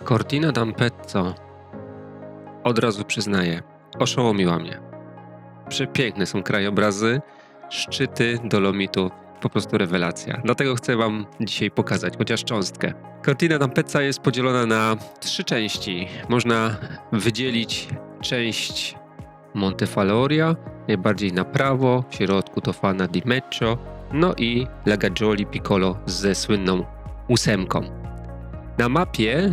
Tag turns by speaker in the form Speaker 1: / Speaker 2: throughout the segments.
Speaker 1: Cortina d'Ampezzo, od razu przyznaję, oszołomiła mnie. Przepiękne są krajobrazy, szczyty Dolomitów, po prostu rewelacja. Dlatego chcę wam dzisiaj pokazać chociaż cząstkę. Cortina d'Ampezzo jest podzielona na 3 części. Można wydzielić część Montefalloria, najbardziej na prawo, w środku to Fana di Mecco, no i Lagaggioli Piccolo ze słynną 8. Na mapie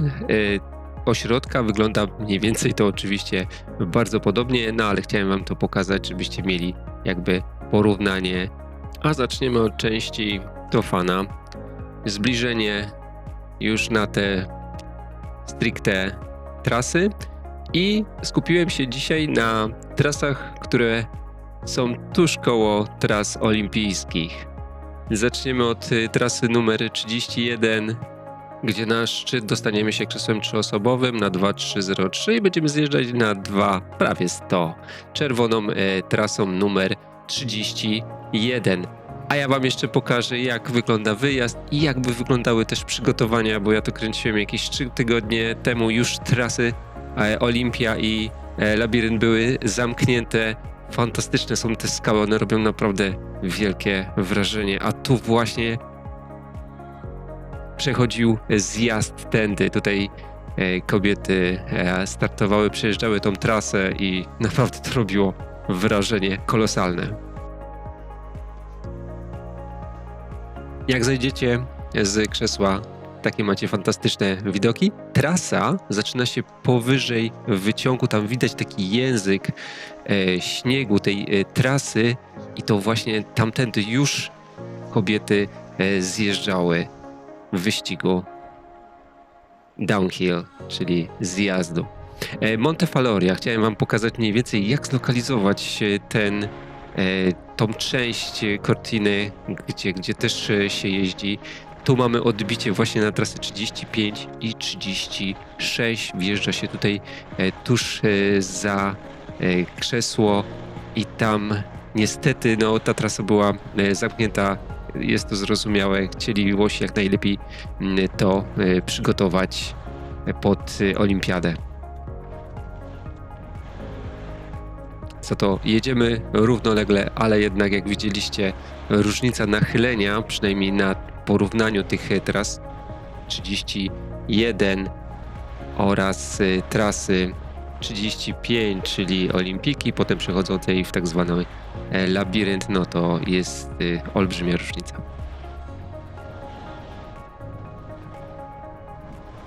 Speaker 1: ośrodka wygląda mniej więcej to oczywiście bardzo podobnie, no ale chciałem wam to pokazać, żebyście mieli jakby porównanie. A zaczniemy od części Tofana. Zbliżenie już na te stricte trasy i skupiłem się dzisiaj na trasach, które są tuż koło tras olimpijskich. Zaczniemy od trasy numer 31, gdzie na szczyt dostaniemy się krzesłem 3-osobowym na 2.303 i będziemy zjeżdżać na 2, prawie 100, czerwoną trasą numer 31. A ja wam jeszcze pokażę, jak wygląda wyjazd i jakby wyglądały też przygotowania, bo ja to kręciłem jakieś 3 tygodnie temu, już trasy Olimpia i Labirynt były zamknięte. Fantastyczne są te skały, one robią naprawdę wielkie wrażenie, a tu właśnie przechodził zjazd tędy. Tutaj kobiety startowały, przejeżdżały tą trasę i naprawdę to robiło wrażenie kolosalne. Jak zejdziecie z krzesła, takie macie fantastyczne widoki. Trasa zaczyna się powyżej wyciągu, tam widać taki język śniegu tej trasy i to właśnie tamtędy już kobiety zjeżdżały w wyścigu downhill, czyli zjazdu. Montefalloria. Chciałem wam pokazać mniej więcej, jak zlokalizować tą część Cortiny, gdzie też się jeździ. Tu mamy odbicie właśnie na trasy 35 i 36. Wjeżdża się tutaj tuż za krzesło i tam niestety ta trasa była zamknięta. Jest to zrozumiałe. Chcieli Włosi jak najlepiej to przygotować pod olimpiadę. Co to jedziemy równolegle, ale jednak jak widzieliście, różnica nachylenia, przynajmniej na porównaniu tych tras 31 oraz trasy 35, czyli olimpiki, potem przechodzącej w tak zwany labirynt, no to jest olbrzymia różnica.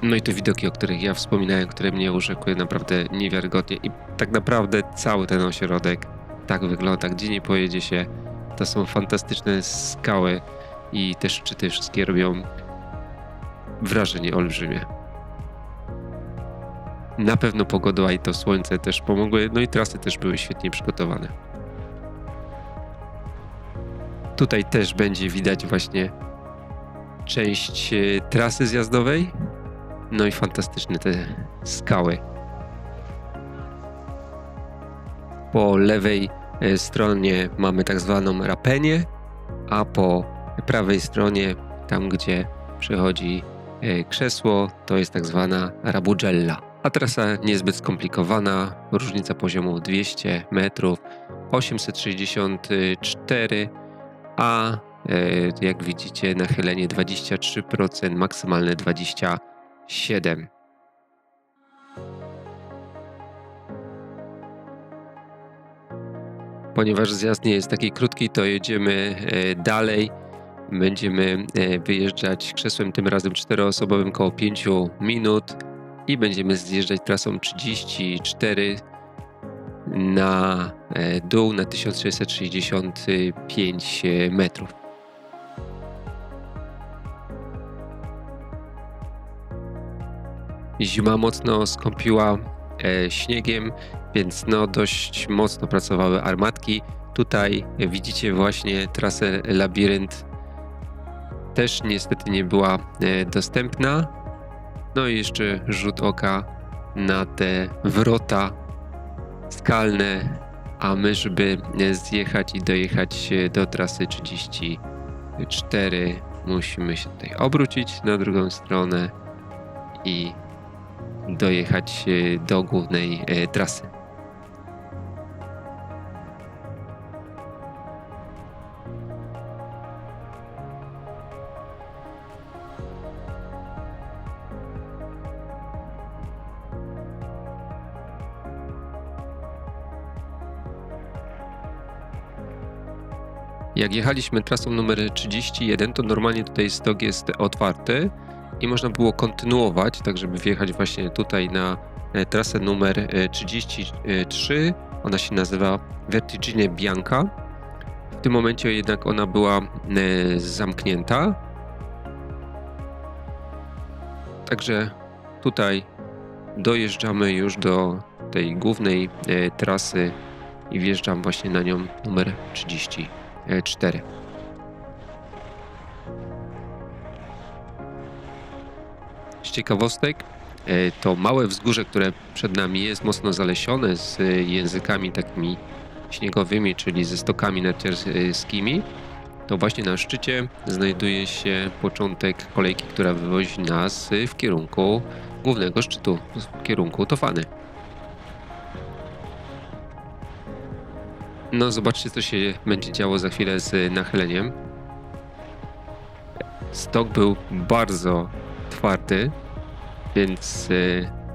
Speaker 1: No i te widoki, o których ja wspominałem, które mnie urzekły naprawdę niewiarygodnie i tak naprawdę cały ten ośrodek tak wygląda, gdzie nie pojedzie się, to są fantastyczne skały i te szczyty wszystkie robią wrażenie olbrzymie. Na pewno pogoda i to słońce też pomogły, no i trasy też były świetnie przygotowane. Tutaj też będzie widać właśnie część trasy zjazdowej, no i fantastyczne te skały. Po lewej stronie mamy tak zwaną Rapenię, a po prawej stronie, tam gdzie przechodzi krzesło, to jest tak zwana Rabugella. A trasa niezbyt skomplikowana, różnica poziomu 200 metrów, 864, a jak widzicie nachylenie 23%, maksymalne 27%. Ponieważ zjazd nie jest taki krótki, to jedziemy dalej. Będziemy wyjeżdżać krzesłem tym razem 4-osobowym koło 5 minut i będziemy zjeżdżać trasą 34 na dół na 1665 metrów. Zima mocno skąpiła śniegiem, więc dość mocno pracowały armatki. Tutaj widzicie właśnie trasę Labirynt. Też niestety nie była dostępna. No i jeszcze rzut oka na te wrota skalne, a my, żeby zjechać i dojechać do trasy 34, musimy się tutaj obrócić na drugą stronę i dojechać do głównej trasy. Jak jechaliśmy trasą numer 31, to normalnie tutaj stok jest otwarty i można było kontynuować, tak żeby wjechać właśnie tutaj na trasę numer 33. Ona się nazywa Vertigine Bianca. W tym momencie jednak ona była zamknięta. Także tutaj dojeżdżamy już do tej głównej trasy i wjeżdżam właśnie na nią numer 34. Z ciekawostek, to małe wzgórze, które przed nami jest mocno zalesione z językami takimi śniegowymi, czyli ze stokami narciarskimi, to właśnie na szczycie znajduje się początek kolejki, która wywozi nas w kierunku głównego szczytu, w kierunku Tofany. No zobaczcie, co się będzie działo za chwilę z nachyleniem. Stok był bardzo twardy, więc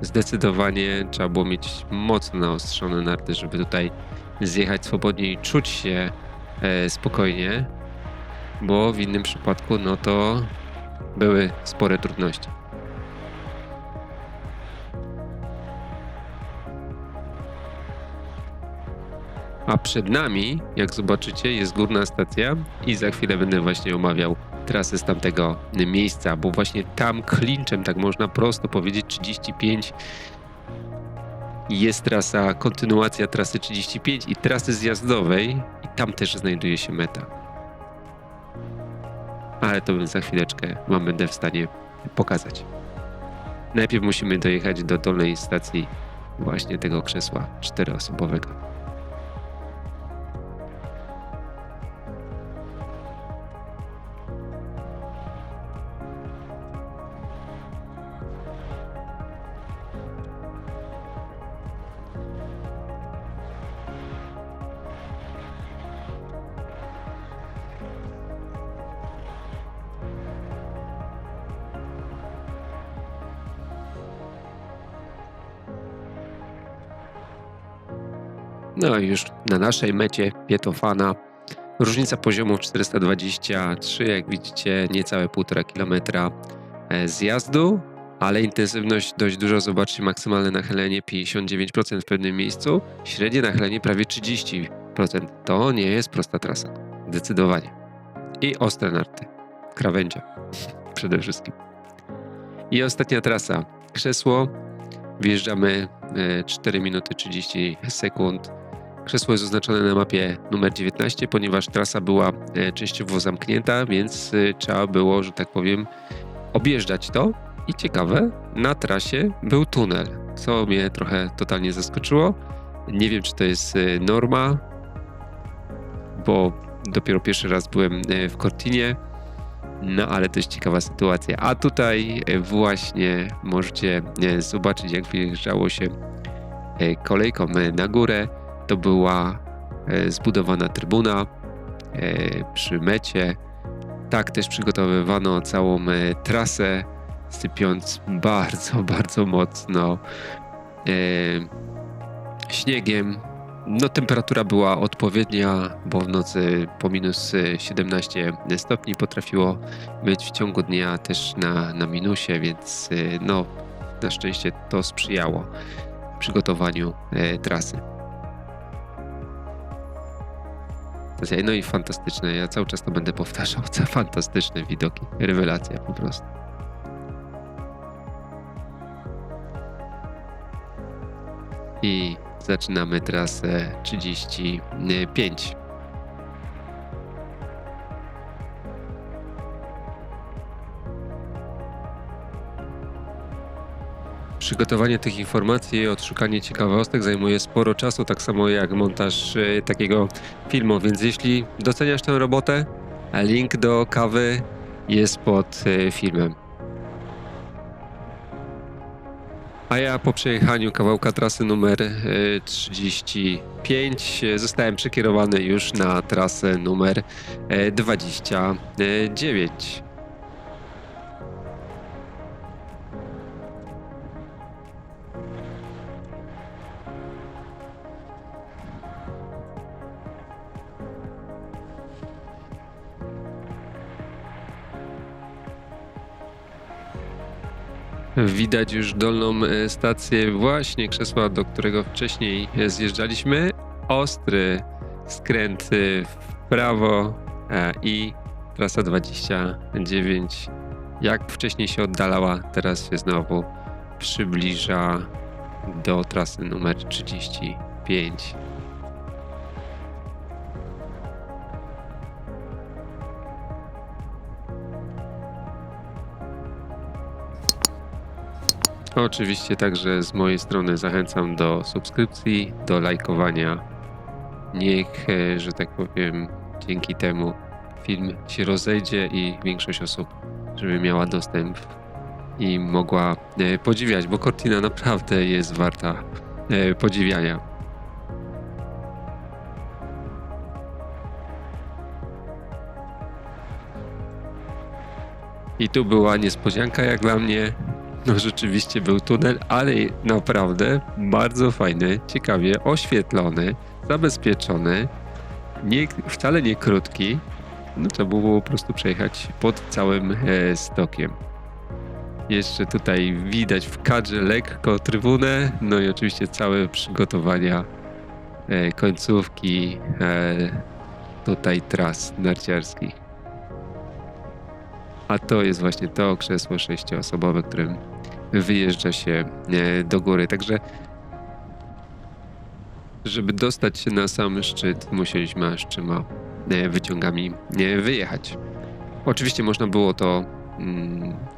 Speaker 1: zdecydowanie trzeba było mieć mocno naostrzone narty, żeby tutaj zjechać swobodnie i czuć się spokojnie, bo w innym przypadku no to były spore trudności. A przed nami, jak zobaczycie, jest górna stacja i za chwilę będę właśnie omawiał trasę z tamtego miejsca, bo właśnie tam klinczem, tak można prosto powiedzieć, 35 jest trasa, kontynuacja trasy 35 i trasy zjazdowej i tam też znajduje się meta. Ale to za chwileczkę wam będę w stanie pokazać. Najpierw musimy dojechać do dolnej stacji właśnie tego krzesła 4-osobowego. No i już na naszej mecie Pietofana. Różnica poziomu 423, jak widzicie, niecałe 1,5 km zjazdu, ale intensywność dość dużo. Zobaczcie, maksymalne nachylenie 59% w pewnym miejscu, średnie nachylenie prawie 30%. To nie jest prosta trasa, zdecydowanie. I ostre narty, krawędzie przede wszystkim. I ostatnia trasa, krzesło, wjeżdżamy 4 minuty 30 sekund. Krzesło jest oznaczone na mapie numer 19, ponieważ trasa była częściowo zamknięta, więc trzeba było, że tak powiem, objeżdżać to. I ciekawe, na trasie był tunel, co mnie trochę totalnie zaskoczyło. Nie wiem, czy to jest norma, bo dopiero pierwszy raz byłem w Cortinie, no ale to jest ciekawa sytuacja. A tutaj właśnie możecie zobaczyć, jak wyjeżdżało się kolejką na górę. To była zbudowana trybuna przy mecie. Tak też przygotowywano całą trasę, sypiąc bardzo, bardzo mocno śniegiem. No, temperatura była odpowiednia, bo w nocy po minus 17 stopni potrafiło być w ciągu dnia też na minusie, więc no, na szczęście to sprzyjało przygotowaniu trasy. No i fantastyczne, ja cały czas to będę powtarzał, fantastyczne widoki, rewelacja po prostu. I zaczynamy trasę 35. Przygotowanie tych informacji i odszukanie ciekawostek zajmuje sporo czasu, tak samo jak montaż takiego filmu, więc jeśli doceniasz tę robotę, link do kawy jest pod filmem. A ja po przejechaniu kawałka trasy numer 35 zostałem przekierowany już na trasę numer 29. Widać już dolną stację właśnie krzesła, do którego wcześniej zjeżdżaliśmy. Ostry skręt w prawo i trasa 29. Jak wcześniej się oddalała, teraz się znowu przybliża do trasy numer 35. Oczywiście także z mojej strony zachęcam do subskrypcji, do lajkowania. Niech, że tak powiem, dzięki temu film się rozejdzie i większość osób, żeby miała dostęp i mogła podziwiać, bo Cortina naprawdę jest warta podziwiania. I tu była niespodzianka jak dla mnie. No rzeczywiście był tunel, ale naprawdę bardzo fajny, ciekawie oświetlony, zabezpieczony, wcale nie krótki. No trzeba było po prostu przejechać pod całym stokiem. Jeszcze tutaj widać w kadrze lekko trybunę, no i oczywiście całe przygotowania końcówki tutaj tras narciarskich. A to jest właśnie to krzesło 6-osobowe, którym wyjeżdża się do góry. Także żeby dostać się na sam szczyt, musieliśmy aż 3 wyciągami wyjechać. Oczywiście można było to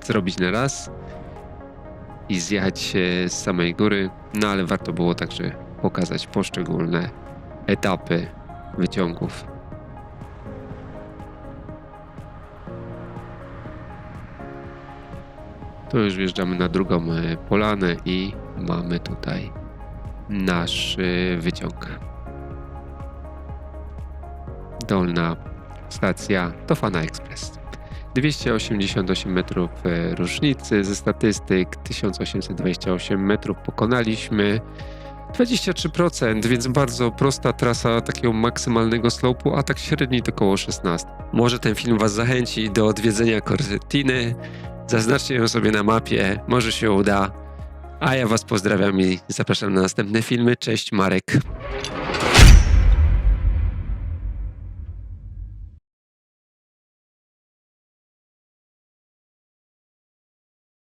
Speaker 1: zrobić na raz i zjechać z samej góry, no ale warto było także pokazać poszczególne etapy wyciągów. Tu już wjeżdżamy na drugą polanę i mamy tutaj nasz wyciąg. Dolna stacja to Fana Express. 288 metrów różnicy ze statystyk, 1828 metrów pokonaliśmy, 23%, więc bardzo prosta trasa takiego maksymalnego slope'u, a tak średni to około 16. Może ten film Was zachęci do odwiedzenia Cortiny. Zaznaczcie ją sobie na mapie, może się uda. A ja Was pozdrawiam i zapraszam na następne filmy. Cześć, Marek.